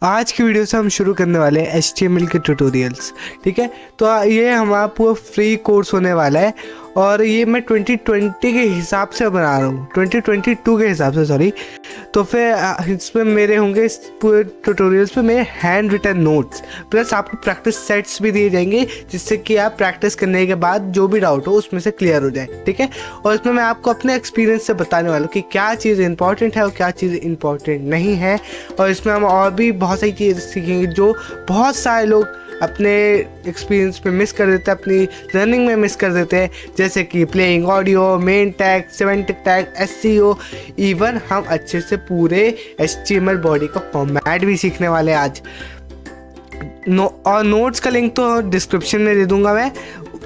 आज की वीडियो से हम शुरू करने वाले हैं HTML के ट्यूटोरियल्स। ठीक है, तो ये हमारा पूरा फ्री कोर्स होने वाला है और ये मैं 2020 के हिसाब से बना रहा हूँ, 2022 के हिसाब से, सॉरी। तो फिर इसमें मेरे होंगे, इस पूरे ट्यूटोरियल्स पे मेरे हैंड रिटन नोट्स प्लस आपको प्रैक्टिस सेट्स भी दिए जाएंगे, जिससे कि आप प्रैक्टिस करने के बाद जो भी डाउट हो उसमें से क्लियर हो जाए। ठीक है, और इसमें मैं आपको अपने एक्सपीरियंस से बताने वाला हूँ कि क्या चीज़ इंपॉर्टेंट है और क्या चीज़ इंपॉर्टेंट नहीं है। और इसमें हम और भी बहुत सारी चीज़ें सीखेंगे जो बहुत सारे लोग अपने एक्सपीरियंस में मिस कर देते हैं, अपनी लर्निंग में मिस कर देते हैं, जैसे कि playing audio, main tag, semantic tag, SEO। Even हम अच्छे से पूरे HTML बॉडी का फॉर्मेट भी सीखने वाले हैं आज। और नोट्स का लिंक तो डिस्क्रिप्शन में दे दूंगा मैं,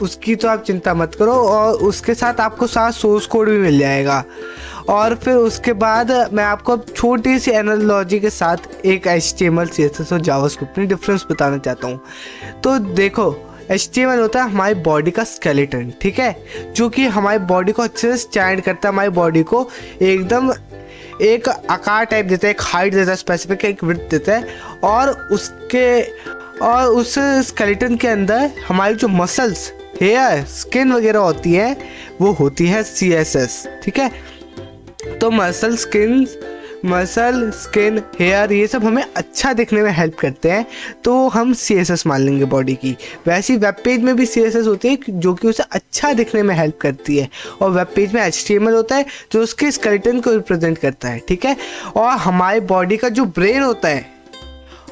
उसकी तो आप चिंता मत करो। और उसके साथ आपको साथ सोर्स कोड भी मिल जाएगा। और फिर उसके बाद मैं आपको अब छोटी सी एनालॉजी के साथ एक HTML, CSS और जावास्क्रिप्ट में डिफरेंस बताना चाहता हूँ। तो देखो, HTML होता है हमारी बॉडी का स्केलेटन, ठीक है, जो कि हमारी बॉडी को अच्छे से स्टैंड करता है, हमारी बॉडी को एकदम एक आकार टाइप देता है, एक हाइट देता है स्पेसिफिक, एक विड्थ देता है। और उस स्केलेटन के अंदर हमारी जो मसल्स, हेयर, स्किन वगैरह होती है, वो होती है CSS। ठीक है, तो मसल, स्किन, हेयर, ये सब हमें अच्छा दिखने में हेल्प करते हैं, तो हम CSS मान लेंगे बॉडी की। वैसे ही वेब पेज में भी CSS होती है जो कि उसे अच्छा दिखने में हेल्प करती है, और वेब पेज में HTML होता है जो उसके स्केलेटन को रिप्रेजेंट करता है। ठीक है, और हमारी बॉडी का जो ब्रेन होता है,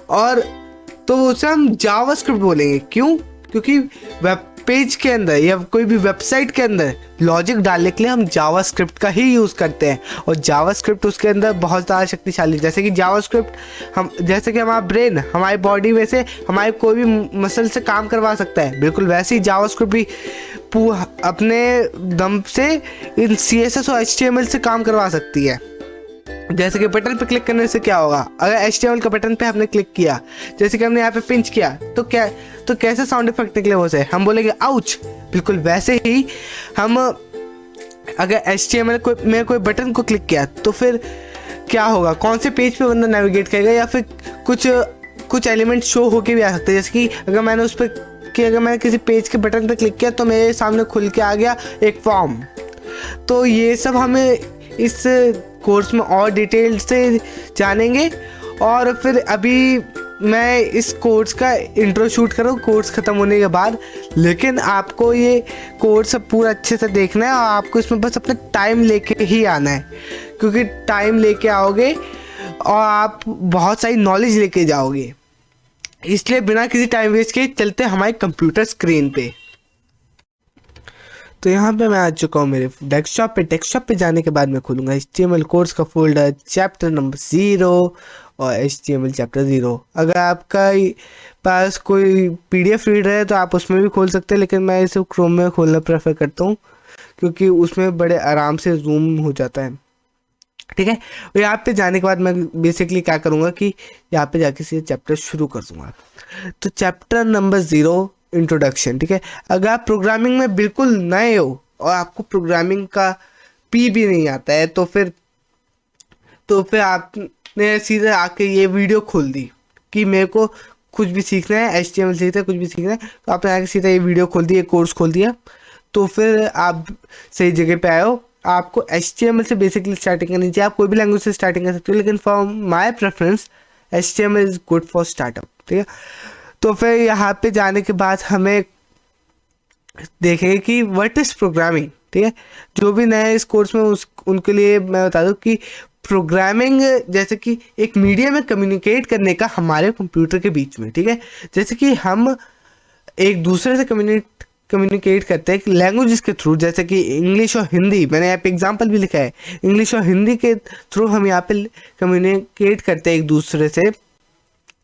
और तो उसे हम जावास्क्रिप्ट बोलेंगे। क्यों? क्योंकि वेब पेज के अंदर या कोई भी वेबसाइट के अंदर लॉजिक डालने के लिए हम जावास्क्रिप्ट का ही यूज़ करते हैं, और जावास्क्रिप्ट उसके अंदर बहुत ज़्यादा शक्तिशाली, जैसे कि जावास्क्रिप्ट जैसे कि हमारा ब्रेन हमारी बॉडी में से हमारे कोई भी मसल से काम करवा सकता है, बिल्कुल वैसे ही जावास्क्रिप्ट भी अपने दम से इन CSS और HTML से काम करवा सकती है। जैसे कि बटन पे क्लिक करने से क्या होगा, अगर HTML का बटन पे हमने क्लिक किया, जैसे कि हमने यहाँ पे पिंच किया, तो कैसे साउंड इफेक्ट निकले वो से, हम बोलेंगे आउच। बिल्कुल वैसे ही हम अगर HTML में कोई बटन को क्लिक किया तो फिर क्या होगा, कौन से पेज पे बंदा नेविगेट करेगा, या फिर कुछ एलिमेंट शो होके भी आ सकते हैं। जैसे कि अगर मैंने किसी पेज के बटन पे क्लिक किया तो मेरे सामने खुल के आ गया एक फॉर्म। तो ये सब हमें इस कोर्स में और डिटेल से जानेंगे। और फिर अभी मैं इस कोर्स का इंट्रो शूट करूँ कोर्स ख़त्म होने के बाद, लेकिन आपको ये कोर्स पूरा अच्छे से देखना है और आपको इसमें बस अपना टाइम लेके ही आना है, क्योंकि टाइम लेके आओगे और आप बहुत सारी नॉलेज लेके जाओगे। इसलिए बिना किसी टाइम वेस्ट के चलते हमारे कंप्यूटर स्क्रीन पे। तो यहाँ पे मैं आ चुका हूँ मेरे डेस्कटॉप पे जाने के बाद मैं खोलूँगा HTML कोर्स का फोल्डर, चैप्टर नंबर 0 और HTML चैप्टर 0। अगर आपका पास कोई PDF रीडर है तो आप उसमें भी खोल सकते हैं, लेकिन मैं इसे क्रोम में खोलना प्रेफर करता हूँ, क्योंकि उसमें बड़े आराम से जूम हो जाता है। ठीक है, और यहाँ पे जाने के बाद मैं बेसिकली क्या करूँगा कि यहाँ पे जाके से चैप्टर शुरू कर दूँगा। तो चैप्टर नंबर 0, इंट्रोडक्शन। ठीक है, अगर आप प्रोग्रामिंग में बिल्कुल नए हो और आपको प्रोग्रामिंग का P भी नहीं आता है, तो फिर आपने सीधे आके ये वीडियो खोल दी कि मेरे को कुछ भी सीखना है, HTML सीखना है, कुछ भी सीखना है, तो आपने आके सीधा ये वीडियो खोल दी, ये कोर्स खोल दिया, तो फिर आप सही जगह पे आए हो। आपको HTML से बेसिकली स्टार्टिंग करनी चाहिए। आप कोई भी लैंग्वेज से स्टार्टिंग कर सकते हो, लेकिन for my preference HTML is good for startup. ठीक है, तो फिर यहाँ पे जाने के बाद हमें देखेंगे कि व्हाट इज़ प्रोग्रामिंग। ठीक है, जो भी नए इस कोर्स में उनके लिए मैं बता दूँ कि प्रोग्रामिंग जैसे कि एक मीडियम में कम्युनिकेट करने का हमारे कंप्यूटर के बीच में। ठीक है, जैसे कि हम एक दूसरे से कम्युनिकेट करते हैं लैंग्वेजेस के थ्रू, जैसे कि इंग्लिश और हिंदी। मैंने यहाँ पे एग्जांपल भी लिखा है, इंग्लिश और हिंदी के थ्रू हम यहाँ पे कम्युनिकेट करते हैं एक दूसरे से।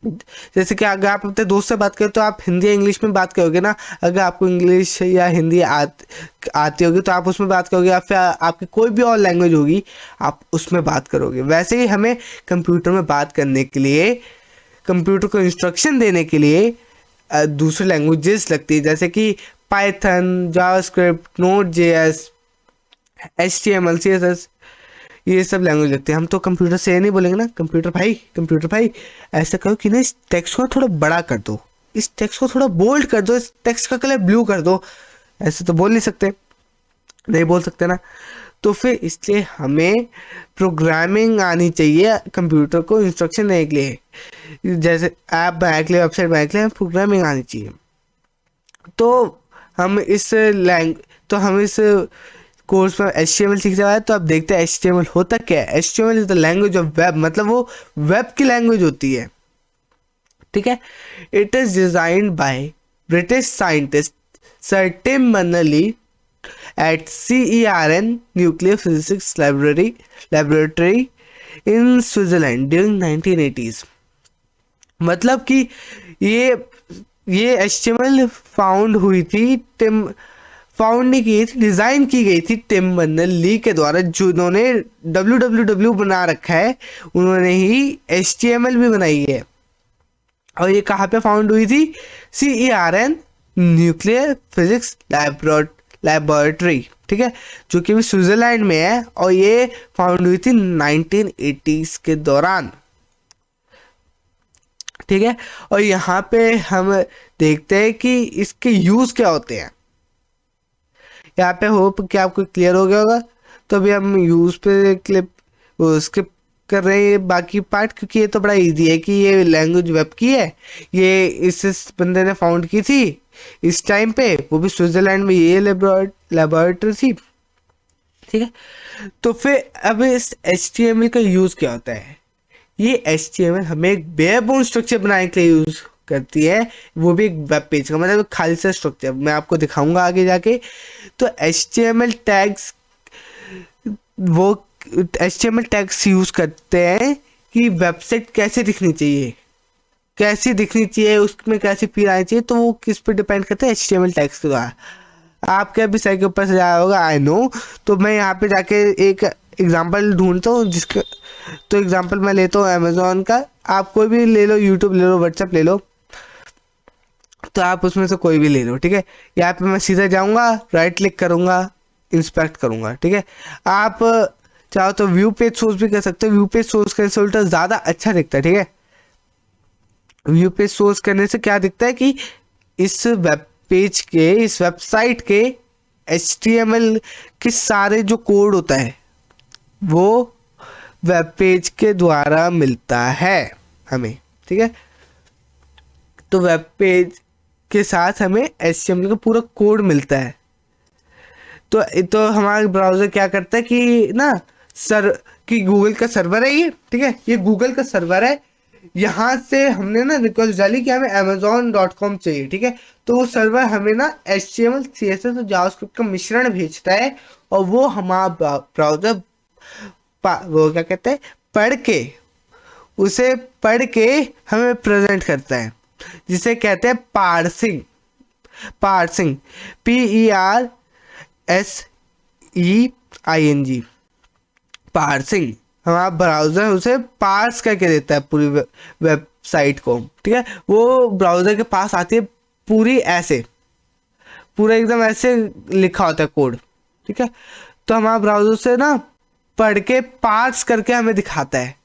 जैसे कि अगर आप अपने दोस्त से बात करें तो आप हिंदी या इंग्लिश में बात करोगे ना, अगर आपको इंग्लिश या हिंदी आती होगी तो आप उसमें बात करोगे, या फिर आपकी कोई भी और लैंग्वेज होगी आप उसमें बात करोगे। वैसे ही हमें कंप्यूटर में बात करने के लिए, कंप्यूटर को इंस्ट्रक्शन देने के लिए दूसरी लैंग्वेजेस लगती है, जैसे कि Python, JavaScript, Node.js, HTML, CSS, ये सब लैंग्वेज लगती है। हम तो कंप्यूटर से नहीं बोलेंगे ना, कंप्यूटर भाई ऐसा करो कि ना इस टेक्स्ट को थोड़ा बड़ा कर दो, इस टेक्स्ट को थोड़ा बोल्ड कर दो, इस टेक्स्ट का कलर ब्लू कर दो। ऐसे तो बोल नहीं सकते, नहीं बोल सकते ना। तो फिर इसलिए हमें प्रोग्रामिंग आनी चाहिए कंप्यूटर को इंस्ट्रक्शन देने के लिए। जैसे ऐप बनाने के लिए, वेबसाइट बनाने के लिए प्रोग्रामिंग आनी चाहिए। तो हम इस कोर्स में HTML सीख रहा है। तो अब देखते हैं HTML होता क्या है। HTML is the language of web, मतलब वो वेब की लैंग्वेज होती है, ठीक है। It is designed by British scientist sir Tim Berners Lee at CERN Nuclear Physics Laboratory in Switzerland during 1980s। मतलब कि ये HTML फाउंड नहीं की थी, डिजाइन की गई थी टिम बर्नर्ली के द्वारा, जिन्होंने www बना रखा है, उन्होंने ही HTML भी बनाई है। और ये कहाँ पे फाउंड हुई थी? CERN न्यूक्लियर फिजिक्स लैबोरेटरी, ठीक है, जो कि भी स्विट्जरलैंड में है। और ये फाउंड हुई थी 1980s के दौरान, ठीक है। और यहाँ पे हम देखते हैं कि इसके यूज क्या होते हैं। यहाँ पे होप कि आपको क्लियर हो गया होगा। तो अभी हम यूज पे स्किप कर रहे हैं बाकी पार्ट, क्योंकि ये तो बड़ा इजी है कि ये लैंग्वेज वेब की है, ये इस बंदे ने फाउंड की थी इस टाइम पे, वो भी स्विट्जरलैंड में, ये लेबोरेटरी थी, ठीक है। तो फिर अब इस HTML का यूज क्या होता है? ये HTML हमें एक बेयरबोन स्ट्रक्चर बनाने के लिए यूज करती है, वो भी एक वेब पेज का, मतलब खाली सा स्ट्रक्चर। मैं आपको दिखाऊंगा आगे जाके। तो HTML टैग्स यूज करते हैं कि वेबसाइट कैसे दिखनी चाहिए, उसमें कैसी फील आनी चाहिए। तो वो किस पे डिपेंड करते हैं? HTML टैग्स के द्वारा। आपके अभी साइट के ऊपर से जाया होगा, आई नो। तो मैं यहाँ पे जाके एक एग्जांपल ढूंढता हूँ जिसका, तो एग्जांपल मैं लेता हूँ अमेजोन का। आप कोई भी ले लो, यूट्यूब ले लो, व्हाट्सएप ले लो, तो आप उसमें से कोई भी ले लो, ठीक है। यहाँ पे मैं सीधा जाऊँगा, राइट क्लिक करूँगा, इंस्पेक्ट करूँगा, ठीक है। आप चाहो तो व्यू पेज सोर्स भी कर सकते हो। व्यू पेज सोर्स का रिजल्ट ज़्यादा अच्छा दिखता है, ठीक है। व्यू पेज सोर्स करने से क्या दिखता है कि इस वेबसाइट के HTML के सारे जो कोड होता है वो वेब पेज के द्वारा मिलता है हमें, ठीक है। तो वेब पेज के साथ हमें HTML का पूरा कोड मिलता है। तो हमारा ब्राउज़र क्या करता है कि ना गूगल का सर्वर है ये, ठीक है, ये गूगल का सर्वर है। यहाँ से हमने ना रिक्वेस्ट डाली कि हमें amazon.com चाहिए, ठीक है। तो वो सर्वर हमें ना HTML CSS और जावास्क्रिप्ट का मिश्रण भेजता है, और वो हमारा ब्राउज़र वो क्या कहते हैं, उसे पढ़ के हमें प्रेजेंट करता है, जिसे कहते हैं पार्सिंग। PARSEING, parsing. हमारा ब्राउज़र उसे पार्स करके देता है पूरी वेबसाइट को, ठीक है। वो ब्राउज़र के पास आती है पूरा एकदम ऐसे लिखा होता है कोड, ठीक है। तो हमारा ब्राउज़र से ना पढ़ के पार्स करके हमें दिखाता है।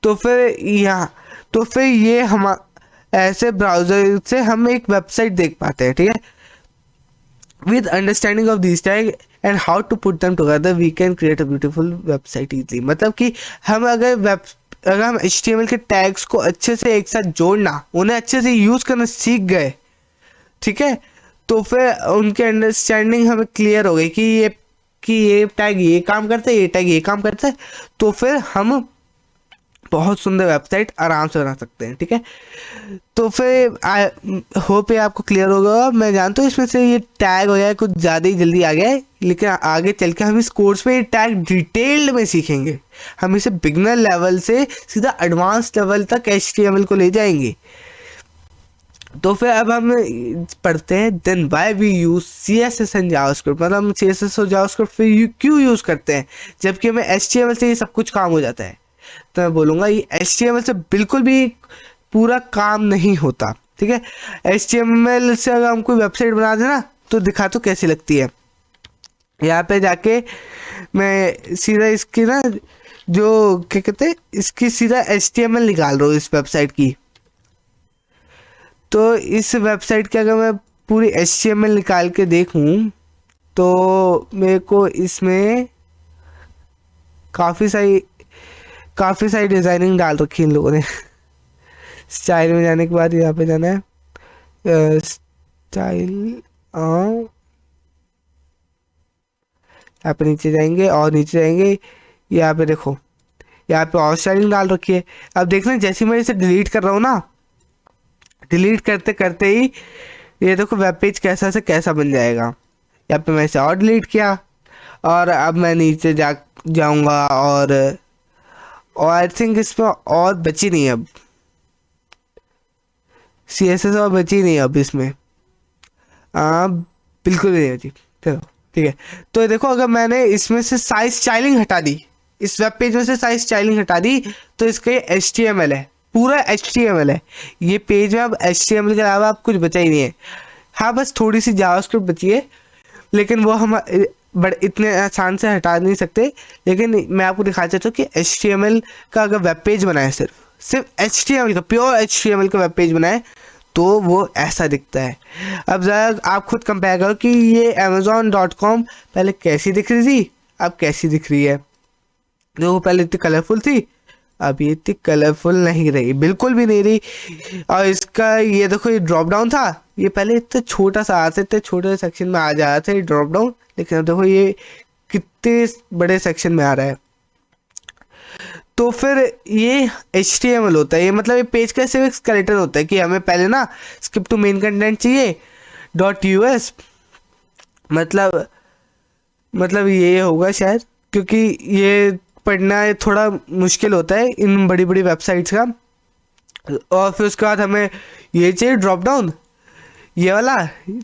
तो फिर ये हम ऐसे ब्राउज़र से हम एक वेबसाइट देख पाते हैं, ठीक है। With understanding of these tags and how to put them together, we can create a beautiful website easily। मतलब कि अगर हम HTML के टैग्स को अच्छे से एक साथ जोड़ना, उन्हें अच्छे से यूज़ करना सीख गए, ठीक है, तो फिर उनके अंडरस्टैंडिंग हमें क्लियर हो गई कि ये टैग ये काम करता है, ये टैग ये काम करता है। तो फिर हम बहुत सुंदर वेबसाइट आराम से बना सकते हैं, ठीक है। तो फिर होप ये आपको क्लियर होगा। मैं जानता हूँ इसमें से ये टैग हो गया कुछ ज़्यादा ही जल्दी आ गया है, लेकिन आगे चल के हम इस कोर्स में ये टैग डिटेल्ड में सीखेंगे। हम इसे बिगनर लेवल से सीधा एडवांस लेवल तक HTML को ले जाएंगे। तो फिर अब हम पढ़ते हैं then why we use CSS and JavaScript. मतलब हम CSS और जावास्क्रिप्ट फिर क्यों यूज़ करते हैं, जबकि हमें HTML से ये सब कुछ काम हो जाता है। तो मैं बोलूँगा ये HTML से बिल्कुल भी पूरा काम नहीं होता, ठीक है। HTML से अगर हम कोई वेबसाइट बना देना तो दिखा तो कैसी लगती है, यहाँ पे जाके मैं सीधा इसकी ना जो क्या कहते हैं इसकी सीधा HTML निकाल रहा हूँ इस वेबसाइट की। तो इस वेबसाइट की अगर मैं पूरी HTML निकाल के देखूँ तो मेरे को इसमें काफ़ी सारी डिज़ाइनिंग डाल रखी है इन लोगों ने। स्टाइल में जाने के बाद यहाँ पे जाना है स्टाइल, यहाँ पे नीचे जाएंगे और नीचे जाएंगे, यहाँ पे देखो यहाँ पे और स्टाइलिंग डाल रखी है। अब देखना जैसे मैं इसे डिलीट कर रहा हूँ ना, डिलीट करते करते ही ये देखो वेब पेज कैसा से कैसा बन जाएगा। यहाँ पे मैं इसे और डिलीट किया और अब मैं नीचे जाऊंगा और आई थिंक इसमें और बची नहीं अब CSS और बची नहीं अब इसमें, बिल्कुल नहीं बची। चलो ठीक है, तो देखो अगर मैंने इसमें से साइज स्टाइलिंग हटा दी, इस वेब पेज में से साइज स्टाइलिंग हटा दी, तो इसका ये HTML है, पूरा HTML है ये पेज में। अब HTML के अलावा अब कुछ बचा ही नहीं है। हाँ बस थोड़ी सी जावास्क्रिप्ट बची है, लेकिन वो हम इतने आसान से हटा नहीं सकते। लेकिन मैं आपको दिखाना चाहता हूँ कि HTML का अगर वेब पेज बनाए, सिर्फ HTML का, प्योर HTML का वेब पेज बनाए तो वो ऐसा दिखता है। अब ज़रा आप खुद कंपेयर करो कि ये Amazon.com पहले कैसी दिख रही थी, अब कैसी दिख रही है। देखो पहले इतनी कलरफुल थी, अब ये इतनी कलरफुल नहीं रही, बिल्कुल भी नहीं रही। और इसका ये देखो ये ड्रॉप डाउन था, ये पहले इतना छोटा सा आता, इतने छोटे सेक्शन में आ जा रहा था ये ड्रॉप डाउन, लेकिन अब देखो ये कितने बड़े सेक्शन में आ रहा है। तो फिर ये HTML होता है, ये मतलब ये पेज का सिर्फ स्केलेटन होता है कि हमें पहले ना स्किप टू मेन कंटेंट चाहिए .us, मतलब ये होगा शायद, क्योंकि ये पढ़ना थोड़ा मुश्किल होता है इन बड़ी बड़ी वेबसाइट्स का। और फिर उसके बाद हमें ये चाहिए ड्रॉप डाउन, ये वाला,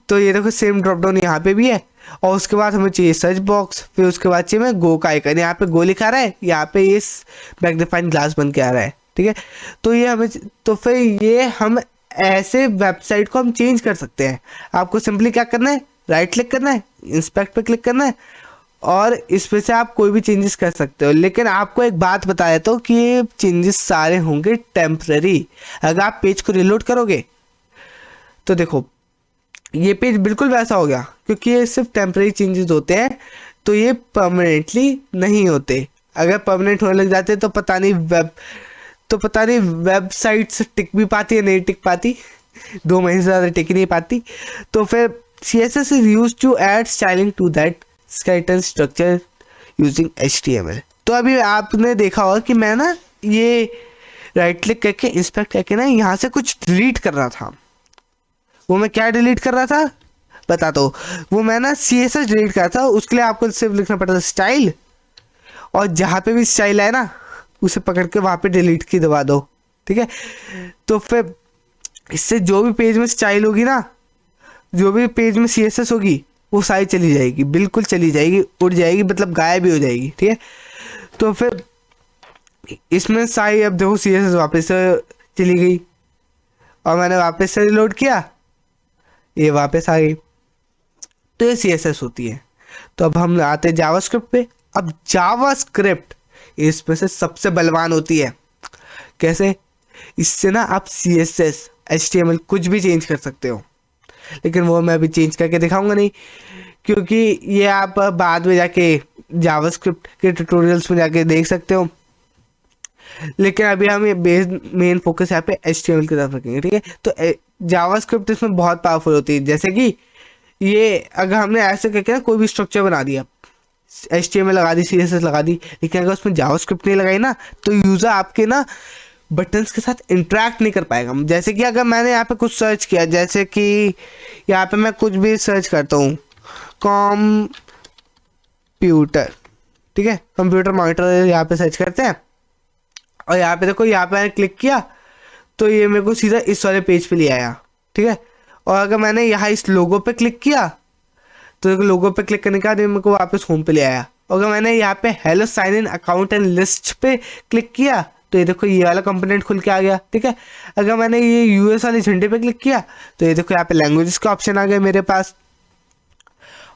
तो ये देखो सेम ड्रॉप डाउन यहाँ पे भी है। और उसके बाद हमें चाहिए सर्च बॉक्स, फिर उसके बाद चाहिए मैं गो का आइकन, यहाँ पे गो लिखा रहा है, यहाँ पे ये मैग्नीफाइंग ग्लास बन के आ रहा है, ठीक है। तो ये हमें, तो फिर ये हम ऐसे वेबसाइट को हम चेंज कर सकते हैं। आपको सिंपली क्या करना है, राइट क्लिक करना है, इंस्पेक्ट पे क्लिक करना है और इस पे से आप कोई भी चेंजेस कर सकते हो। लेकिन आपको एक बात बताया तो कि ये चेंजेस सारे होंगे टेम्पररी। अगर आप पेज को रिलोड करोगे तो देखो ये पेज बिल्कुल वैसा हो गया, क्योंकि ये सिर्फ टेम्पररी चेंजेस होते हैं, तो ये परमानेंटली नहीं होते। अगर परमानेंट होने लग जाते तो पता नहीं वेबसाइट से टिक भी पाती है नहीं टिक पाती, 2 महीने से ज़्यादा टिक नहीं पाती। तो फिर CSS is used to add styling to that skeleton structure using HTML। तो अभी आपने देखा होगा कि मैं ना ये राइट क्लिक करके इंस्पेक्ट करके ना यहाँ से कुछ डिलीट कर रहा था। वो मैं क्या डिलीट कर रहा था बता दो, वो मैं ना CSS डिलीट कर रहा था। उसके लिए आपको सिर्फ लिखना पड़ता था स्टाइल, और जहाँ पे भी स्टाइल आए ना उसे पकड़ के वहाँ पे डिलीट की दबा दो, ठीक है। तो फिर इससे जो भी पेज में स्टाइल होगी ना, जो भी पेज में CSS होगी वो सारी चली जाएगी, बिल्कुल चली जाएगी, उड़ जाएगी, मतलब गायब भी हो जाएगी, ठीक है। तो फिर इसमें सारी, अब देखो CSS वापस से चली गई और मैंने वापस से रिलोड किया, ये वापस आ गई। तो ये CSS होती है। तो अब हम आते हैं जावास्क्रिप्ट पे। अब जावास्क्रिप्ट इसमें से सबसे बलवान होती है। कैसे? इससे ना आप CSS HTML कुछ भी चेंज कर सकते हो, लेकिन वो मैं अभी चेंज करके दिखाऊंगा नहीं, क्योंकि ये आप बाद में जाके जावास्क्रिप्ट के ट्यूटोरियल्स में जाके देख सकते हो। लेकिन अभी हम ये मेन फोकस यहाँ पे HTML की तरफ रखेंगे, ठीक है। तो जावास्क्रिप्ट इसमें बहुत पावरफुल होती है। जैसे कि ये अगर हमने ऐसे करके ना कोई भी स्ट्रक्चर बना दिया, HTML लगा दी, CSS लगा दी, लेकिन अगर उसमें जावास्क्रिप्ट नहीं लगाई ना तो यूज़र आपके ना बटन्स के साथ इंटरेक्ट नहीं कर पाएगा। जैसे कि अगर मैंने यहाँ पे कुछ सर्च किया, जैसे कि यहाँ पे मैं कुछ भी सर्च करता हूँ कंप्यूटर, ठीक है, कंप्यूटर मॉनिटर यहाँ पे सर्च करते हैं, और यहाँ पे देखो यहाँ पे मैंने क्लिक किया तो ये मेरे को सीधा इस वाले पेज पे ले आया, ठीक है। और अगर मैंने यहाँ इस लोगो पे क्लिक किया तो लोगो पे क्लिक करने के बाद मेरे को वापस होम पे ले आया। और अगर मैंने यहाँ पे hello sign in account and list पे क्लिक किया तो ये देखो ये वाला कंपोनेंट खुल के आ गया, ठीक है। अगर मैंने ये US वाले झंडे पे क्लिक किया तो ये देखो यहाँ पे लैंग्वेजेस का ऑप्शन आ गया मेरे पास।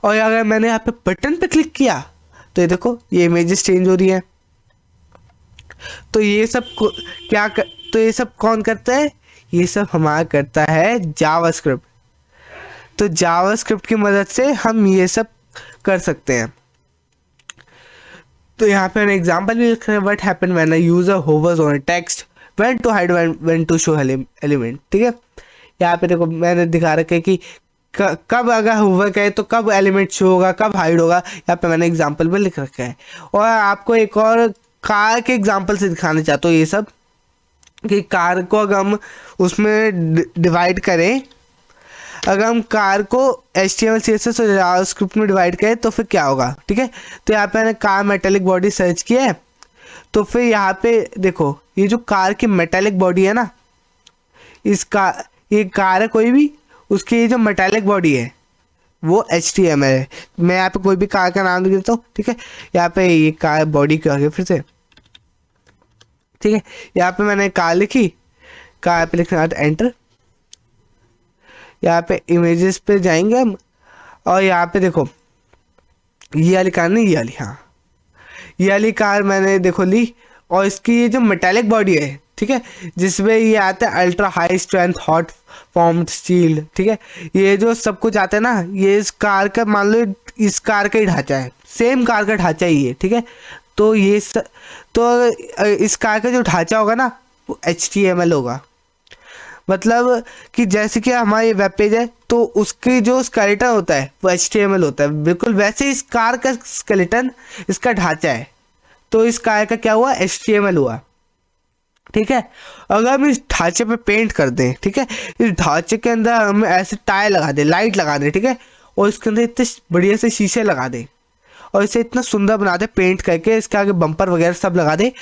और अगर मैंने यहाँ पे बटन पे क्लिक किया तो ये देखो ये इमेजेस चेंज हो रही है। तो ये सब तो ये सब कौन करता है? ये सब हमारा करता है जावास्क्रिप्ट। तो जावास्क्रिप्ट की मदद से हम ये सब कर सकते हैं। तो यहाँ पे एग्जाम्पल भी लिख रहे हैं, what happen when a user hovers on text, when to hide, when to show element. ठीक है, यहाँ पे देखो मैंने दिखा रखा है कि कब अगर होवर करे तो कब एलिमेंट शो होगा, कब हाइड होगा। यहाँ पे मैंने एग्जाम्पल में लिख रखा है। और आपको एक और कार के एग्जाम्पल से दिखाना चाहता हूँ ये सब, कि कार को अगर हम उसमें डिवाइड करें, अगर हम कार को HTML CSS और जावास्क्रिप्ट में डिवाइड करें तो फिर क्या होगा। ठीक है, तो यहाँ पे मैंने कार मेटेलिक बॉडी सर्च किया है। तो फिर यहाँ पे देखो ये जो कार की मेटेलिक बॉडी है ना, ये कार है कोई भी, उसकी ये जो मेटेलिक बॉडी है वो HTML है। मैं यहाँ पे कोई भी कार का नाम देता हूँ। ठीक है, यहाँ पे ये कार बॉडी क्या होगी फिर से। ठीक है, यहाँ पे मैंने कार लिखी, कार पे लिखना एंटर। यहाँ पे इमेजेस पे जाएंगे हम, और यहाँ पे देखो ये वाली कार नहीं, ये वाली, हाँ ये वाली कार मैंने देखो ली। और इसकी ये जो मेटालिक बॉडी है, ठीक है, जिसमें ये आता है ultra high strength hot formed steel. ठीक है, ये जो सब कुछ आता है ना, ये इस कार का मान लो इस कार का ही ढांचा है, सेम कार का ढांचा ही है। ठीक है, तो तो इस कार का जो ढांचा होगा ना वो HTML होगा। मतलब कि जैसे कि हमारी वेब पेज है तो उसकी जो स्केलेटन होता है वो HTML होता है, बिल्कुल वैसे इस कार का स्केलेटन इसका ढांचा है, तो इस कार का क्या हुआ, HTML हुआ। ठीक है, अगर हम इस ढांचे पे पेंट कर दें, ठीक है, इस ढांचे के अंदर हम ऐसे टायर लगा दें, लाइट लगा दें, ठीक है, और इसके अंदर इतने बढ़िया से शीशे लगा दें और इसे इतना सुंदर बना दे पेंट करके, इसके आगे बम्पर वगैरह सब लगा दे,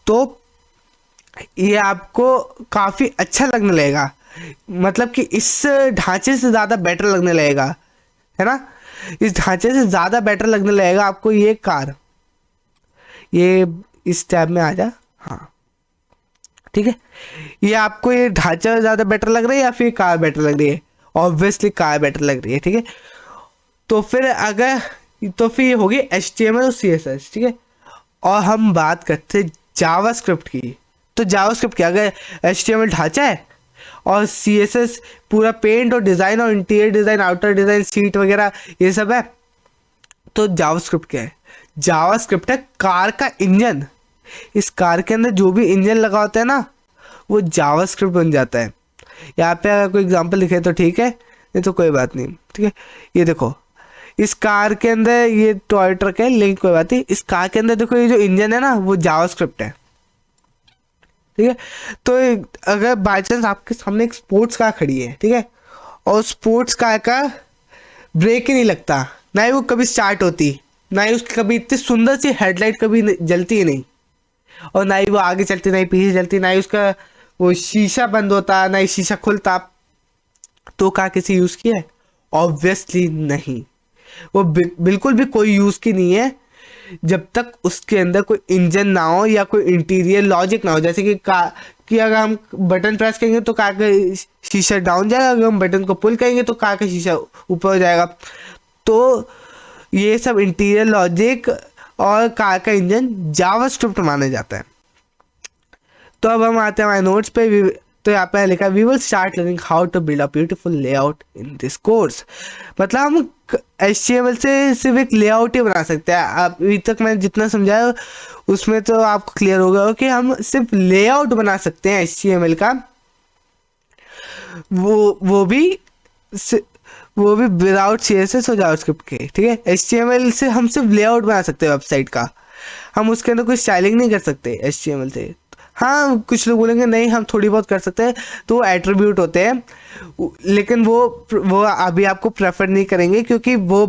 तो ये आपको काफ़ी अच्छा लगने लगेगा। मतलब कि इस ढांचे से ज़्यादा बेटर लगने लगेगा, है ना, इस ढांचे से ज़्यादा बेटर लगने लगेगा आपको ये कार। ये इस टैब में आ जा, हाँ ठीक है, ये आपको ये ढांचा ज़्यादा बेटर लग रहा है या फिर कार बेटर लग रही है? ऑब्वियसली कार बेटर लग रही है। ठीक है, तो फिर ये होगी HTML और CSS। ठीक है, और हम बात करते हैं जावास्क्रिप्ट की। तो जावास्क्रिप्ट क्या, अगर HTML ढांचा है और CSS पूरा पेंट और डिज़ाइन और interior design, outer design, seat वगैरह ये सब है, तो जावास्क्रिप्ट क्या है? जावास्क्रिप्ट है कार का इंजन। इस कार के अंदर जो भी इंजन लगा होता है ना वो जावास्क्रिप्ट बन जाता है। यहाँ पे अगर कोई एग्जांपल लिखे तो ठीक है, नहीं तो कोई बात नहीं। ठीक है, ये देखो इस कार के अंदर ये टॉय ट्रक है, लेकिन कोई बात नहीं, इस कार के अंदर देखो ये जो इंजन है ना वो जावास्क्रिप्ट है। ठीक है, तो अगर बाई चांस आपके सामने एक स्पोर्ट्स कार खड़ी है, ठीक है, और स्पोर्ट्स कार का ब्रेक ही नहीं लगता, ना ही वो कभी स्टार्ट होती, ना ही उसकी कभी इतनी सुंदर सी हेडलाइट कभी जलती ही नहीं, और ना ही वो आगे चलती, ना ही पीछे चलती, ना ही उसका वो शीशा बंद होता, ना ही शीशा खुलता, तो कार किसी यूज़ की है? ऑब्वियसली नहीं, वो बिल्कुल भी कोई यूज़ की नहीं है जब तक उसके अंदर कोई इंजन ना हो या कोई इंटीरियर लॉजिक ना हो। जैसे कि अगर हम बटन प्रेस करेंगे तो कार का शीशा डाउन जाएगा, अगर हम बटन को पुल करेंगे तो कार का शीशा ऊपर हो जाएगा। तो ये सब इंटीरियर लॉजिक और कार का इंजन जावास्क्रिप्ट माना जाता है। तो अब हम आते हैं हमारे नोट्स पे। तो यहाँ पे लिखा we will start learning how to build a beautiful layout in this course. मतलब हम HTML से सिर्फ एक लेआउट ही बना सकते हैं। अभी तक मैंने जितना समझाया उसमें तो आपको क्लियर हो गया कि हम सिर्फ लेआउट बना सकते हैं HTML का, वो भी विदाउट CSS और जावास्क्रिप्ट के। ठीक है, HTML से हम सिर्फ लेआउट बना सकते हैं वेबसाइट का, हम उसके अंदर कोई स्टाइलिंग नहीं कर सकते HTML से। हाँ, कुछ लोग बोलेंगे नहीं हम थोड़ी बहुत कर सकते हैं, तो वो एट्रीब्यूट होते हैं, लेकिन वो अभी आपको प्रेफर नहीं करेंगे क्योंकि वो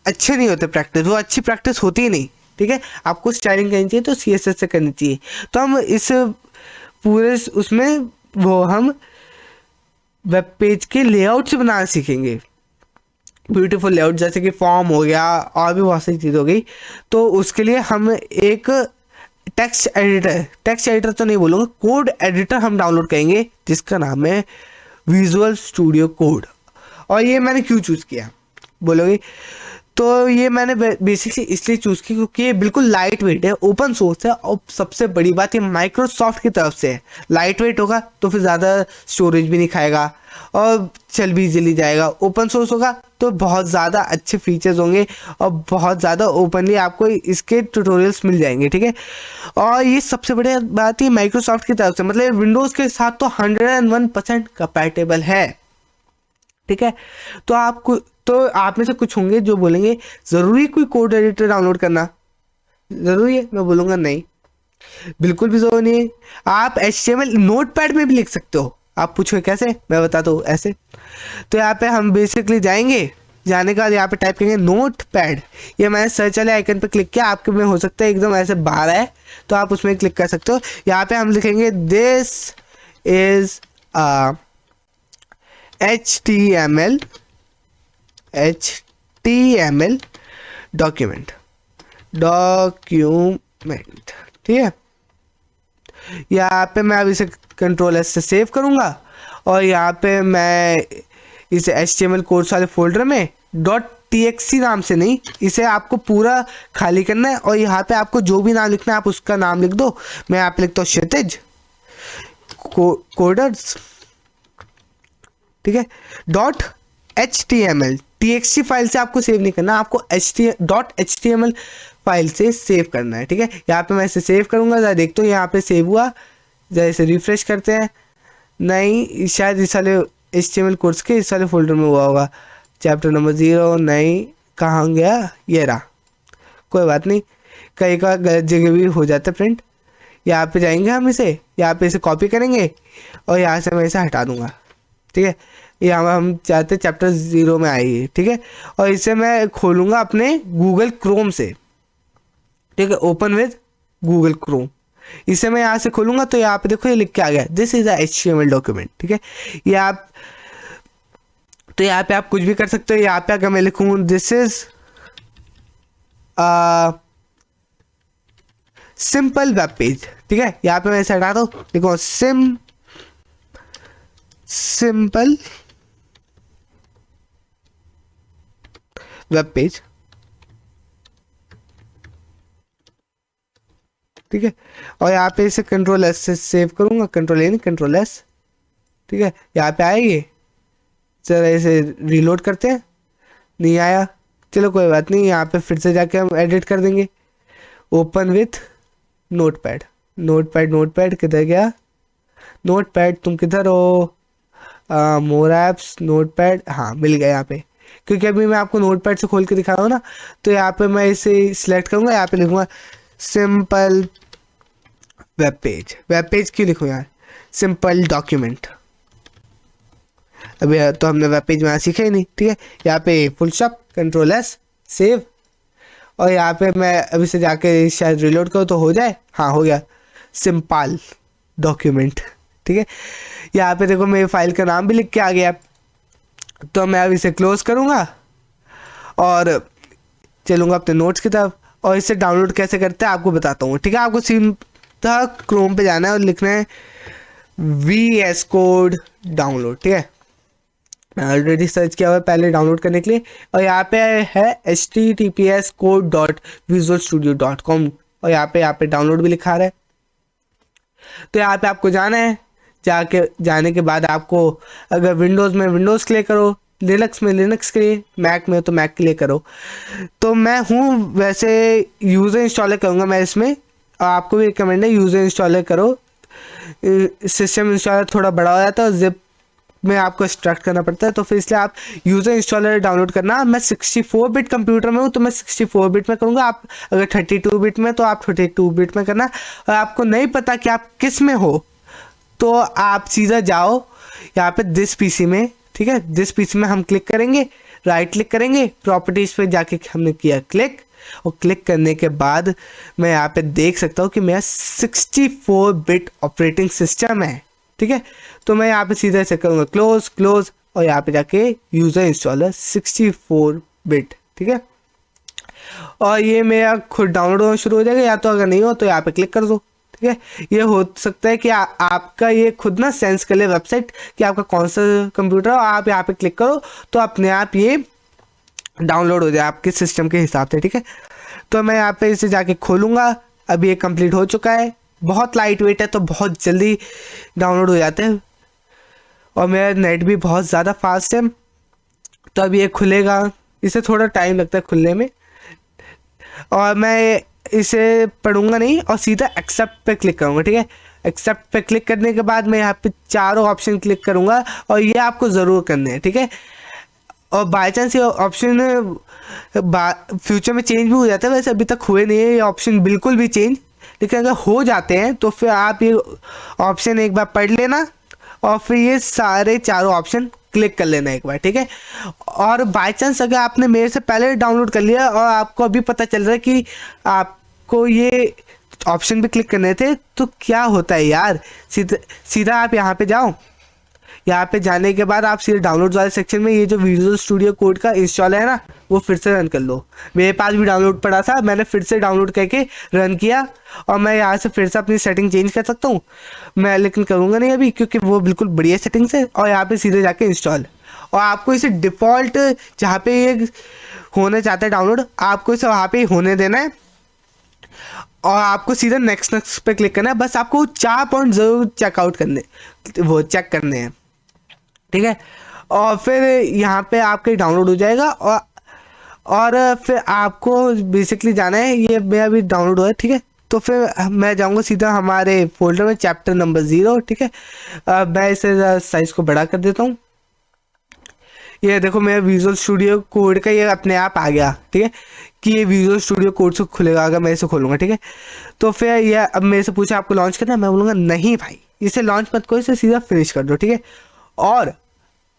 अच्छे नहीं होते प्रैक्टिस, वो अच्छी प्रैक्टिस होती ही नहीं। ठीक है, आपको स्टाइलिंग करनी चाहिए तो CSS से करनी चाहिए। तो हम इस पूरे उसमें हम वेब पेज के लेआउट से बनाना सीखेंगे, ब्यूटीफुल लेआउट, जैसे कि फॉर्म हो गया और भी बहुत सारी चीज़ हो गई। तो उसके लिए हम एक टेक्स्ट एडिटर तो नहीं बोलूँगा, कोड एडिटर हम डाउनलोड करेंगे जिसका नाम है विजुअल स्टूडियो कोड। और ये मैंने क्यों चूज़ किया, बोलोगे। तो ये मैंने बेसिकली इसलिए चूज़ की क्योंकि ये बिल्कुल लाइट वेट है, ओपन सोर्स है, और सबसे बड़ी बात ये माइक्रोसॉफ्ट की तरफ से है। लाइट वेट होगा तो फिर ज़्यादा स्टोरेज भी नहीं खाएगा और चल भी इजीली जाएगा। ओपन सोर्स होगा तो बहुत ज़्यादा अच्छे फीचर्स होंगे और बहुत ज़्यादा ओपनली आपको इसके ट्यूटोरियल्स मिल जाएंगे, ठीक है। और ये सबसे बड़ी बात ये माइक्रोसॉफ्ट की तरफ से, मतलब विंडोज़ के साथ तो 101% कंपैटिबल है, ठीक है। तो आप में से कुछ होंगे जो बोलेंगे ज़रूरी कोई कोड एडिटर डाउनलोड करना ज़रूरी है? मैं बोलूँगा नहीं, बिल्कुल भी ज़रूरी नहीं है। आप HTML नोटपैड में भी लिख सकते हो। आप पूछो कैसे, मैं बताता हूँ ऐसे। तो यहाँ पे हम बेसिकली जाएंगे, जाने के बाद यहाँ पे टाइप करेंगे नोट पैड। ये मैंने सर्च वाले आइकन पे क्लिक किया, आपके में हो सकता है एकदम ऐसे बाहर है तो आप उसमें क्लिक कर सकते हो। यहाँ पे हम लिखेंगे दिस इज HTML डॉक्यूमेंट, ठीक है। यहाँ पे मैं अब इसे Ctrl+S से सेव करूँगा और यहाँ पे मैं इसे HTML कोर्स वाले फोल्डर में .txt नाम से नहीं, इसे आपको पूरा खाली करना है और यहाँ पे आपको जो भी नाम लिखना है आप उसका नाम लिख दो। मैं यहाँ पे लिखता हूँ क्षितिज कोडर्स, ठीक है। .html txt फाइल से आपको सेव नहीं करना, आपको .html फाइल से सेव करना है, ठीक है। यहाँ पे मैं इसे सेव करूँगा, जरा देखते हो यहाँ पे सेव हुआ, जरा इसे रिफ्रेश करते हैं। नहीं, शायद इस वाले HTML कोर्स के इस वाले फोल्डर में हुआ होगा, चैप्टर नंबर 0। नहीं, कहाँ गया, ये रहा। कोई बात नहीं, कई का गलत जगह भी हो जाता है प्रिंट। यहाँ पे जाएंगे हम इसे, यहाँ पे इसे कॉपी करेंगे और यहाँ से मैं इसे हटा दूंगा, ठीक है। यहाँ हम चाहते चैप्टर 0 में आइए, ठीक है। और इसे मैं खोलूँगा अपने गूगल क्रोम से, ठीक है, ओपन विद गूगल क्रोम। इसे मैं यहाँ से खोलूँगा तो यहाँ पे देखो ये लिख के आ गया दिस इज HTML डॉक्यूमेंट, ठीक है। ये आप तो यहाँ पे आप कुछ भी कर सकते हो। यहाँ पे अगर मैं लिखूँ this is simple web page, ठीक है। यहाँ पे मैं इसे हटा दूँ, देखो सिंपल वेब पेज, ठीक है। और यहाँ पे इसे Ctrl+S से सेव करूँगा, Ctrl+A नहीं Ctrl+S, ठीक है। यहाँ पे आएगी, जरा इसे रीलोड करते हैं, नहीं आया, चलो कोई बात नहीं। यहाँ पे फिर से जाके हम एडिट कर देंगे, ओपन विथ नोटपैड। नोटपैड किधर गया, नोटपैड तुम किधर हो, मोर ऐप्स नोटपैड, हाँ मिल गया यहाँ पे। क्योंकि अभी मैं आपको नोटपैड से खोल के दिखा रहा हूँ ना, तो यहाँ पे मैं इसे सिलेक्ट करूँगा, यहाँ पे लिखूँगा सिंपल वेब पेज क्यों लिखूँ यार, सिंपल डॉक्यूमेंट। अभी तो हमने वेब पेज में सीखा ही नहीं, ठीक है। यहाँ पे फुल स्टॉप, Ctrl+S सेव, और यहाँ पे मैं अभी से जाके शायद रीलोड करूँ तो हो जाए, हाँ हो गया, सिंपल डॉक्यूमेंट, ठीक है। यहाँ पे देखो मेरी फाइल का नाम भी लिख के आ गया। तो मैं अब इसे क्लोज करूँगा और चलूँगा अपने नोट्स की तरफ, और इसे डाउनलोड कैसे करते हैं आपको बताता हूँ, ठीक है। आपको सीधा क्रोम पे जाना है और लिखना है VS कोड डाउनलोड, ठीक है। मैं ऑलरेडी सर्च किया हुआ है पहले डाउनलोड करने के लिए, और यहाँ पे है https://code.visualstudio.com, और यहाँ पे डाउनलोड भी लिखा रहा है। तो यहाँ पे आपको जाना है, जाने के बाद आपको अगर विंडोज़ में विंडोज़ के लिए करो, लिनक्स में लिनक्स के लिए, मैक में तो मैक के लिए करो। तो मैं हूँ वैसे यूज़र इंस्टॉलर करूँगा मैं इसमें, और आपको भी रिकमेंड है यूज़र इंस्टॉलर करो। सिस्टम इंस्टॉलर थोड़ा बड़ा हो जाता है, जिप में आपको एक्सट्रैक्ट करना पड़ता है, तो फिर इसलिए आप यूज़र इंस्टॉलर डाउनलोड करना। मैं 64 बिट कंप्यूटर में हूँ तो मैं 64 बिट में करूँगा, आप अगर 32 बिट में तो आप 32 बिट में करना। और आपको नहीं पता कि आप किस में हो तो आप सीधा जाओ यहाँ पे दिस पीसी में, ठीक है। दिस पीसी में हम क्लिक करेंगे, राइट क्लिक करेंगे, प्रॉपर्टीज़ पे जाके हमने किया क्लिक, और क्लिक करने के बाद मैं यहाँ पे देख सकता हूँ कि मेरा 64 बिट ऑपरेटिंग सिस्टम है, ठीक है। तो मैं यहाँ पे सीधा से करूँगा क्लोज, और यहाँ पे जाके यूज़र इंस्टॉलर 64 बिट, ठीक है। और ये मेरा खुद डाउनलोड होना शुरू हो जाएगा, या तो अगर नहीं हो तो यहाँ पे क्लिक कर दो, ठीक है। ये हो सकता है कि आपका ये खुद ना सेंस कर ले वेबसाइट कि आपका कौन सा कंप्यूटर है, और आप यहाँ पे क्लिक करो तो अपने आप ये डाउनलोड हो जाए आपके सिस्टम के हिसाब से, ठीक है। तो मैं यहाँ पे इसे जाके खोलूँगा। अभी ये कंप्लीट हो चुका है, बहुत लाइट वेट है तो बहुत जल्दी डाउनलोड हो जाते हैं और मेरा नेट भी बहुत ज़्यादा फास्ट है। तो अब ये खुलेगा, इसे थोड़ा टाइम लगता है खुलने में, और मैं इसे पढ़ूंगा नहीं और सीधा एक्सेप्ट पे क्लिक करूँगा, ठीक है। एक्सेप्ट पे क्लिक करने के बाद मैं यहाँ पे चारों ऑप्शन क्लिक करूँगा और ये आपको ज़रूर करने हैं, ठीक है। और बाई चांस ये ऑप्शन फ्यूचर में चेंज भी हो जाता है, वैसे अभी तक हुए नहीं है ये ऑप्शन बिल्कुल भी चेंज, लेकिन अगर हो जाते हैं तो फिर आप ये ऑप्शन एक बार पढ़ लेना और फिर ये सारे चारों ऑप्शन क्लिक कर लेना एक बार, ठीक है। और बाय चांस अगर आपने मेरे से पहले डाउनलोड कर लिया और आपको अभी पता चल रहा है कि आपको ये ऑप्शन पे क्लिक करने थे, तो क्या होता है यार, सीधा सीधा आप यहाँ पे जाओ। यहाँ पे जाने के बाद आप सीधे डाउनलोड वाले सेक्शन में ये जो विजुअल स्टूडियो कोड का इंस्टॉल है ना, वो फिर से रन कर लो। मेरे पास भी डाउनलोड पड़ा था, मैंने फिर से डाउनलोड करके रन किया और मैं यहाँ से फिर से अपनी सेटिंग चेंज कर सकता हूँ। मैं लेकिन करूँगा नहीं अभी, क्योंकि वो बिल्कुल बढ़िया सेटिंग्स है। और यहाँ पे सीधे जाके इंस्टॉल, और आपको इसे डिफ़ॉल्ट जहाँ पे ये होना चाहता है डाउनलोड, आपको इसे वहाँ पे होने देना है और आपको सीधा नेक्स्ट नेक्स्ट पे क्लिक करना है। बस आपको 4 पॉइंट ज़रूर चेकआउट करने, वो चेक करने हैं, ठीक है। और फिर यहाँ पे आपके डाउनलोड हो जाएगा और फिर आपको बेसिकली जाना है, ये मेरा अभी डाउनलोड हुआ है, ठीक है। तो फिर मैं जाऊँगा सीधा हमारे फोल्डर में चैप्टर नंबर 0, ठीक है। मैं इसे साइज़ को बड़ा कर देता हूँ। ये देखो मेरा विजुअल स्टूडियो कोड का ये अपने आप आ गया, ठीक है, कि ये विजुअल स्टूडियो कोड से खुलेगा अगर मैं इसे खोलूँगा, ठीक है। तो फिर ये अब मेरे से पूछा आपको लॉन्च करना है, मैं बोलूँगा नहीं भाई, इसे लॉन्च मत करो, इसे सीधा फिनिश कर दो, ठीक है। और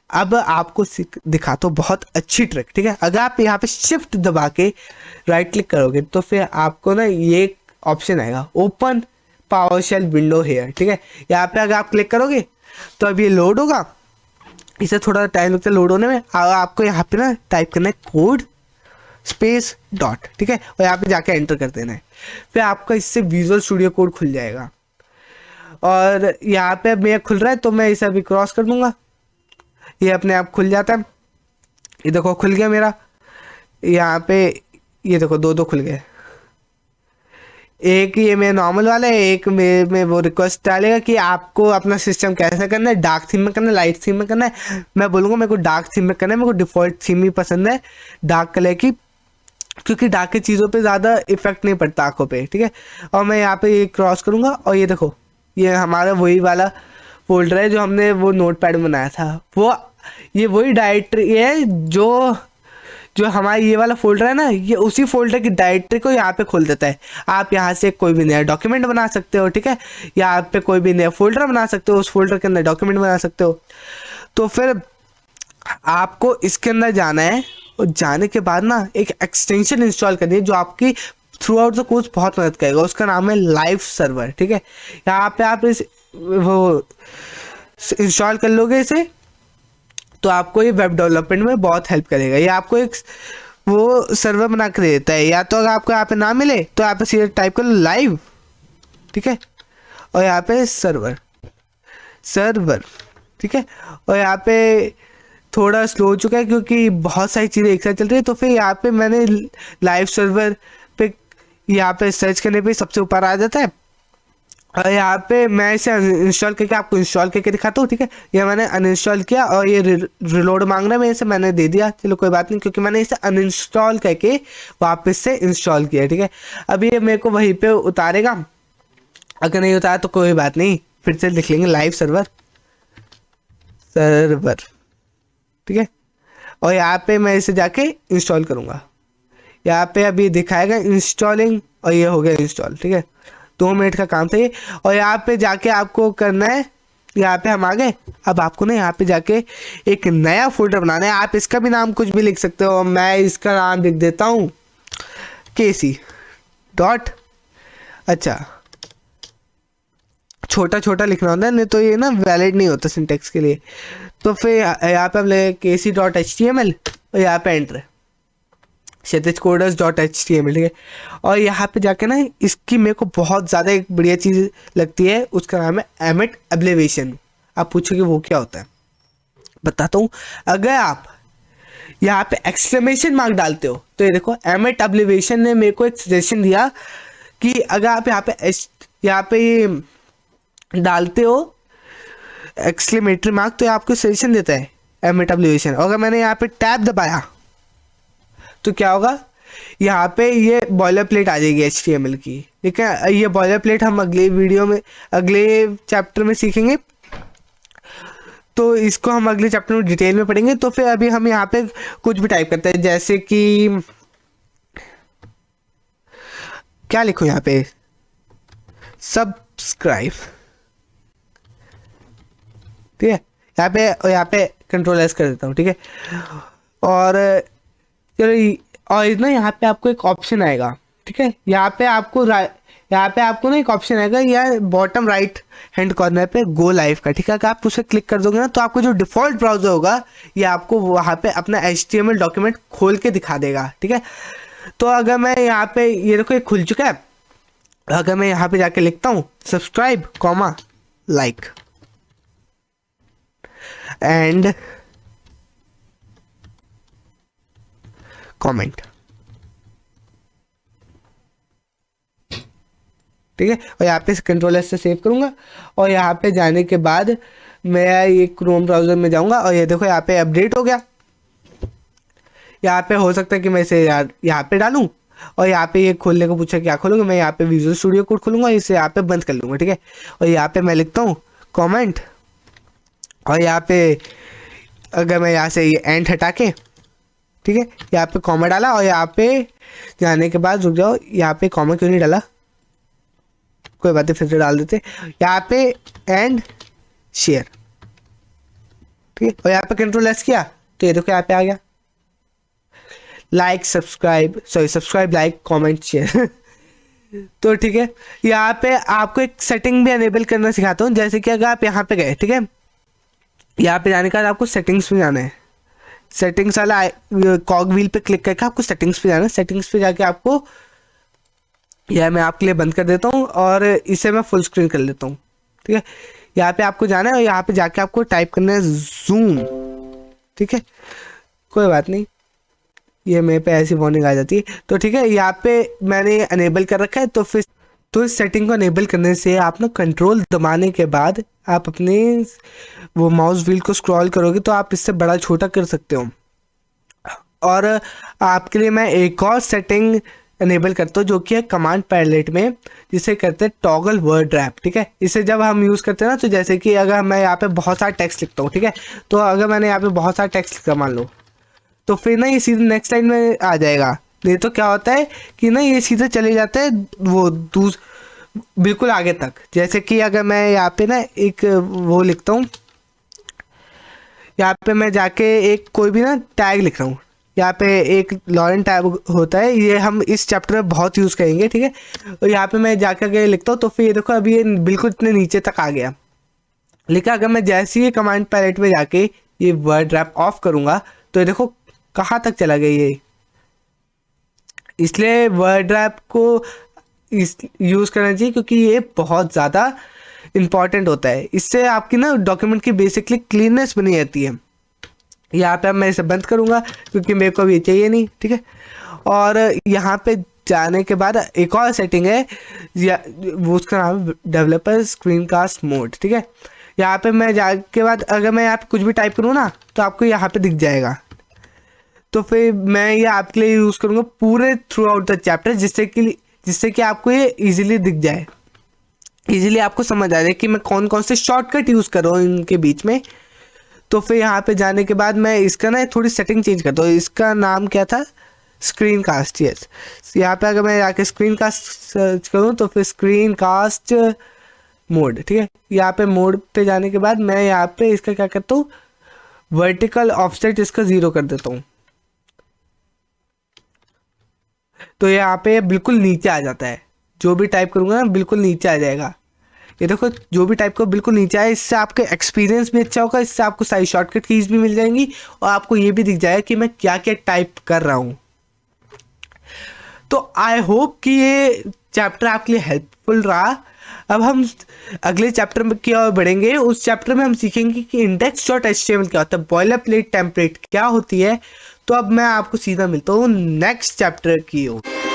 अब आपको दिखाता हूँ बहुत अच्छी ट्रिक, ठीक है। अगर आप यहाँ पे शिफ्ट दबा के राइट क्लिक करोगे तो फिर आपको ना ये ऑप्शन आएगा, ओपन पावरशेल विंडो हेयर, ठीक है। यहाँ पे अगर आप क्लिक करोगे तो अब ये लोड होगा, इसे थोड़ा टाइम लगता है लोड होने में। आपको यहाँ पे ना टाइप करना है कोड स्पेस डॉट, ठीक है, और यहाँ पे जाके एंटर कर देना है। फिर आपका इससे विजुअल स्टूडियो कोड खुल जाएगा और यहाँ पे मेरा खुल रहा है तो मैं इसे अभी क्रॉस कर दूंगा, ये अपने आप खुल जाता है। ये देखो खुल गया मेरा, यहाँ पे ये देखो दो खुल गए। एक ये मेरा नॉर्मल वाला है, एक मेरे में वो रिक्वेस्ट डालेगा कि आपको अपना सिस्टम कैसे करना है, डार्क थीम में करना है, लाइट थीम में करना है। मैं बोलूँगा मेरे को डार्क थीम में करना है, मेरे को डिफ़ॉल्ट थीम ही पसंद है डार्क कलर की, क्योंकि डार्क की चीज़ों पे ज़्यादा इफेक्ट नहीं पड़ता आँखों पे, ठीक है। और मैं यहाँ पे ये क्रॉस करूँगा और ये देखो ये हमारा वही वाला फोल्डर है जो हमने वो नोटपैड में बनाया था, वो ये वही डायरेक्टरी है जो हमारा ये वाला फोल्डर है ना, ये उसी फोल्डर की डायरेक्टरी को यहाँ पे खोल देता है। आप यहाँ से कोई भी नया डॉक्यूमेंट बना सकते हो, ठीक है, यहाँ पे कोई भी नया फोल्डर बना सकते हो, उस फोल्डर के अंदर डॉक्यूमेंट बना सकते हो। तो फिर आपको इसके अंदर जाना है और जाने के बाद ना एक एक्सटेंशन इंस्टॉल करनी है जो आपकी थ्रू आउट द कोर्स बहुत मदद करेगा। उसका नाम है लाइव सर्वर, ठीक है। यहाँ पे आप इस वो इंस्टॉल कर लोगे इसे तो आपको ये वेब डेवलपमेंट में बहुत हेल्प करेगा। ये आपको एक वो सर्वर बना कर देता है, या तो अगर आपको यहाँ पे ना मिले तो यहाँ पे सीधे टाइप कर लो लाइव, ठीक है, और यहाँ पे सर्वर, ठीक है। और यहाँ पे थोड़ा स्लो हो चुका है क्योंकि बहुत सारी चीज़ें एक साथ चल रही है। तो फिर यहाँ पे मैंने लाइव सर्वर पे यहाँ पे सर्च करने पे सबसे ऊपर आ जाता है और यहाँ पे मैं इसे इंस्टॉल करके आपको इंस्टॉल करके दिखाता हूँ, ठीक है। ये मैंने अनइंस्टॉल किया और ये रिलोड मांग रहा है, मैं इसे मैंने दे दिया, चलो कोई बात नहीं, क्योंकि मैंने इसे अनइंस्टॉल करके वापस से इंस्टॉल किया, ठीक है। अभी ये मेरे को वहीं पे उतारेगा, अगर नहीं उतारा तो कोई बात नहीं, फिर से लिख लेंगे लाइव सर्वर, ठीक है। और यहाँ पे मैं इसे जाके इंस्टॉल करूँगा, यहाँ पे अभी दिखाएगा इंस्टॉलिंग और ये हो गया इंस्टॉल, ठीक है। 2 मिनट का काम था ये। और यहाँ पे जाके आपको करना है, यहाँ पे हम आ गए। अब आपको ना यहाँ पे जाके एक नया फोल्डर बनाना है, आप इसका भी नाम कुछ भी लिख सकते हो, मैं इसका नाम लिख देता हूँ KC डॉट, अच्छा छोटा छोटा लिखना होता है, नहीं तो ये ना वैलिड नहीं होता सिंटेक्स के लिए। तो फिर यहाँ पे हम ले KC.html और यहाँ पे एंटर क्षितिज-कोडर्स.html, ठीक है। और यहाँ पे जाके ना इसकी मेरे को बहुत ज़्यादा एक बढ़िया चीज़ लगती है, उसका नाम है एमिट एब्लेवेशन। आप पूछोगे वो क्या होता है, बताता हूँ। अगर आप यहाँ पे एक्सक्लेमेशन मार्क डालते हो तो ये देखो एमिट अब्लिवेशन ने मेरे को एक सजेशन दिया कि अगर आप यहाँ पे ये डालते हो एक्सक्लेमेटरी मार्क तो ये आपको सजेशन देता है एमिट अब्लिवेशन। और अगर मैंने यहाँ पे टैब दबाया तो क्या होगा, यहाँ पे ये बॉयलर प्लेट आ जाएगी HTML की। ठीक है, ये बॉयलर प्लेट हम अगले वीडियो में अगले चैप्टर में सीखेंगे, तो इसको हम अगले चैप्टर में डिटेल में पढ़ेंगे। तो फिर अभी हम यहाँ पे कुछ भी टाइप करते हैं, जैसे कि क्या लिखो यहाँ पे, सब्सक्राइब। ठीक है, यहाँ पे कंट्रोल एस कर देता हूँ। ठीक है, और चलो, और ना यहाँ पे आपको एक ऑप्शन आएगा। ठीक है, यहाँ पे आपको ना एक ऑप्शन आएगा या बॉटम राइट हैंड कॉर्नर पे गो लाइव का। ठीक है, अगर आप उसे क्लिक कर दोगे ना तो आपको जो डिफॉल्ट ब्राउजर होगा ये आपको वहाँ पे अपना HTML डॉक्यूमेंट खोल के दिखा देगा। ठीक है, तो अगर मैं यहाँ पे ये देखो ये खुल चुका है, अगर मैं यहाँ पे जाके लिखता हूँ subscribe comma like and comment. ठीक है, और यहाँ पे कंट्रोल एस से सेव करूंगा और यहाँ पे जाने के बाद मैं ये क्रोम ब्राउजर में जाऊंगा और ये देखो यहाँ पे अपडेट हो गया। यहाँ पे हो सकता है कि मैं इसे यहाँ पे डालूं और यहाँ पे ये खोलने को पूछा क्या खोलूंगा, मैं यहाँ पे विजुअल स्टूडियो कोड खोलूंगा, इसे यहाँ पे बंद कर लूंगा। ठीक है, और यहाँ पे मैं लिखता हूँ कमेंट और यहाँ पे अगर मैं यहाँ से ये एंड हटा के, ठीक है, यहाँ पे कॉमा डाला और यहाँ पे जाने के बाद रुक जाओ, यहाँ पे कॉमा क्यों नहीं डाला, कोई बात नहीं फिर से डाल देते, यहाँ पे एंड शेयर। ठीक है, और यहाँ पे कंट्रोल एस किया तो ये देखो यहाँ पे आ गया सब्सक्राइब लाइक कमेंट शेयर। तो ठीक है, यहाँ पे आपको एक सेटिंग भी अनेबल करना सिखाता हूँ। जैसे कि अगर आप यहाँ पे गए, ठीक है, यहाँ पे जाने के बाद आपको सेटिंग्स में जाना है, सेटिंग्स वाला कॉग व्हील पे क्लिक करके आपको सेटिंग्स पे जाना है। सेटिंग्स पे जाके आपको, यह मैं आपके लिए बंद कर देता हूँ और इसे मैं फुल स्क्रीन कर लेता हूँ। ठीक है, यहाँ पे आपको जाना है और यहाँ पे जाके आपको टाइप करना है जूम। ठीक है, कोई बात नहीं, ये मेरे पे ऐसी वार्निंग आ जाती है। तो ठीक है, यहाँ पे मैंने अनेबल कर रखा है। तो फिर तो इस सेटिंग को अनेबल करने से आप ना कंट्रोल दबाने के बाद आप अपने वो माउस व्हील को स्क्रॉल करोगे तो आप इससे बड़ा छोटा कर सकते हो। और आपके लिए मैं एक और सेटिंग अनेबल करता हूँ जो कि है कमांड पैलेट में, जिसे करते हैं टॉगल वर्ड रैप। ठीक है, इसे जब हम यूज़ करते हैं ना, तो जैसे कि अगर मैं यहाँ पे बहुत सारा टेक्स्ट लिखता हूँ, ठीक है, तो अगर मैंने यहाँ पे बहुत सारा टेक्स्ट लिखा मान लो, तो फिर ना ये सीधे नेक्स्ट लाइन में आ जाएगा। नहीं तो क्या होता है कि ना ये सीधे चले जाते हैं वो बिल्कुल आगे तक। जैसे कि अगर मैं यहाँ पे ना एक वो लिखता हूँ, यहाँ पे मैं जाके एक कोई भी ना टैग लिख रहा हूँ, यहाँ पे एक लॉरेंट टैग होता है, ये हम इस चैप्टर में बहुत यूज़ करेंगे। ठीक है, और यहाँ पे मैं जाकर लिखता हूँ तो फिर ये देखो अभी ये बिल्कुल इतने नीचे तक आ गया। लेकिन अगर मैं जैसे ही कमांड पैलेट में जाके ये वर्ड रैप ऑफ करूँगा तो ये देखो कहाँ तक चला गया ये। इसलिए वर्ड रैप को यूज़ करना चाहिए क्योंकि ये बहुत ज़्यादा इम्पॉर्टेंट होता है। इससे आपकी ना डॉक्यूमेंट की बेसिकली क्लीननेस बनी रहती है। यहाँ पे अब मैं इसे बंद करूँगा क्योंकि मेरे को भी चाहिए नहीं। ठीक है, और यहाँ पे जाने के बाद एक और सेटिंग है, वो उसका नाम है डेवलपर स्क्रीन कास्ट मोड। ठीक है, यहाँ पे मैं जाने के बाद अगर मैं यहाँ पे कुछ भी टाइप करूँ ना तो आपको यहाँ पे दिख जाएगा। तो फिर मैं ये आपके लिए यूज़ करूँगा पूरे थ्रू आउट द चैप्टर, जिससे कि आपको ये इजीली दिख जाए, इजीली आपको समझ आ जाए कि मैं कौन कौन से शॉर्टकट यूज़ कर रहा हूँ इनके बीच में। तो फिर यहाँ पे जाने के बाद मैं इसका ना थोड़ी सेटिंग चेंज करता हूँ। इसका नाम क्या था, स्क्रीन कास्ट। यस, यहाँ पे अगर मैं जाके स्क्रीन कास्ट सर्च करूँ तो फिर स्क्रीन कास्ट मोड। ठीक है, यहाँ पे मोड पे जाने के बाद मैं यहाँ पे इसका क्या करता हूँ, वर्टिकल ऑफसेट इसका 0 कर देता हूँ। तो यहाँ पे बिल्कुल नीचे आ जाता है, जो भी टाइप करूँगा ना बिल्कुल नीचे आ जाएगा। ये देखो जो भी टाइप करो बिल्कुल नीचे आए, इससे आपका एक्सपीरियंस भी अच्छा होगा, इससे आपको सारी शॉर्टकट कीज भी मिल जाएंगी और आपको ये भी दिख जाएगा कि मैं क्या क्या टाइप कर रहा हूँ। तो आई होप कि ये चैप्टर आपके लिए हेल्पफुल रहा। अब हम अगले चैप्टर में की ओर बढ़ेंगे। उस चैप्टर में हम सीखेंगे कि index.html क्या होता है, बॉयलर प्लेट टेम्पलेट क्या होती है। तो अब मैं आपको सीधा मिलता हूँ नेक्स्ट चैप्टर की ओर।